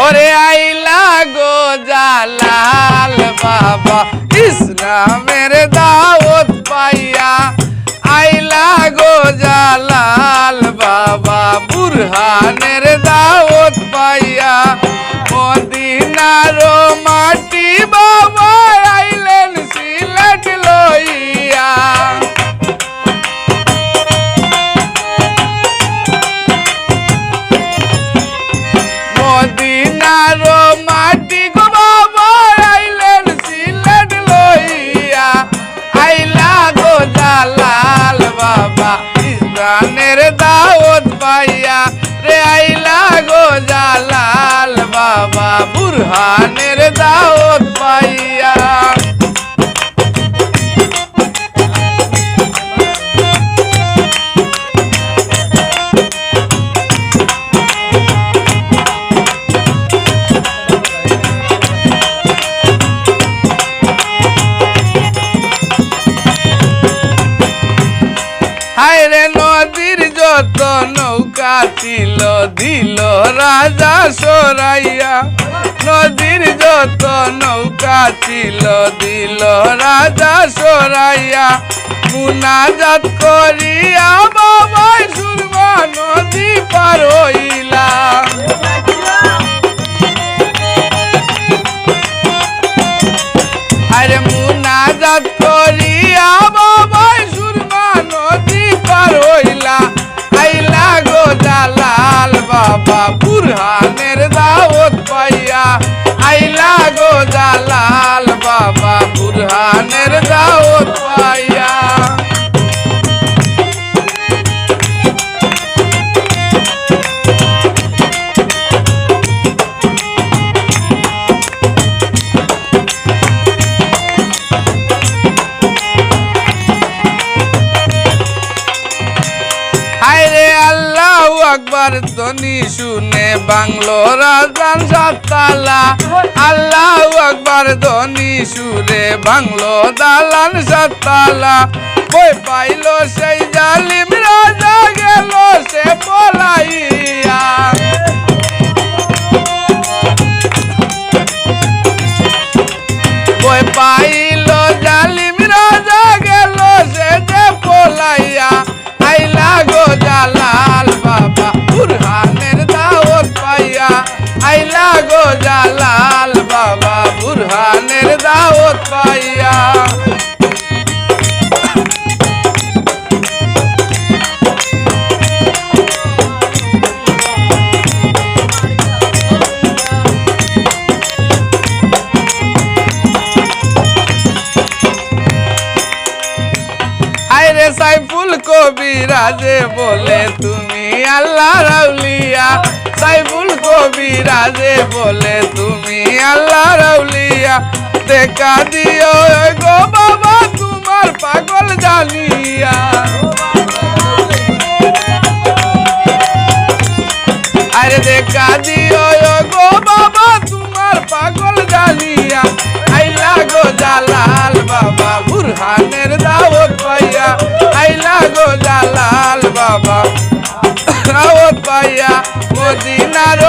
ওরে আইলা গো জালাল বাবা ইসলামের দাওয়াত পাইয়া আইলা গো জালাল বাবা বুরহানের দাওয়াত পাইয়া মদিনার মাটি বাবা আইলেন সিলেট লইয়া মদিনার মাটি গো বাবা আইলেন সিলেট লইয়া আইলা গো জালাল বাবা ইসলামের দাওয়াত পাইয়া রে আইলা গো জালাল বাবা বুরহানের দাওয়াত পাইয়া হায়রে নদীর যত নৌকা ছিল দিল রাজা সরাইয়া নদীর যত নৌকা ছিল দিল রাজা সরাইয়া মুনাজাত করিয়া বাবাই সুরমা নদী পার হইলা আরে মুনাজাত করিয়া বাবাই সুরমা নদী পার হইলা আইলা গো জালাল বাবা বুরহানের দাওয়াত পাইয়া আইলা গো জালাল বাবা বুরহানের দাওয়াত পাইয়া হায়রে আল্লাহু আকবার ধ্বনি শুনে বাংলো রাজান সাততালা আল্লাহু আকবার ধ্বনি সুরে বাংলো দালান সাততালা কই পাইল সেই জালিম রাজা গেল সে পলাইয়া কই পাইল জালিম রাজা গেল সে যে পলাইয়া আইলা গো জালাল বাবা বুরহানের দাওয়াত পাইয়া আইলা গো জালাল বাবা বুরহানের দাওয়াত পাইয়া হায়রে সাইফুল কবিরাজে বলে তুমি আল্লাহর আউলিয়া সাইফুল কবিরাজে বলে তুমি আল্লাহর আউলিয়া দেখা দিও গো বাবা তোমার পাগল জানিয়া আরে দেখা দিও গো বাবা তোমার পাগল জানিয়া আইলা গো জালাল বাবা বুরহানের দাওয়াত পাইয়া আইলা গো জালাল বাবা দাওয়াত পাইয়া মদিনার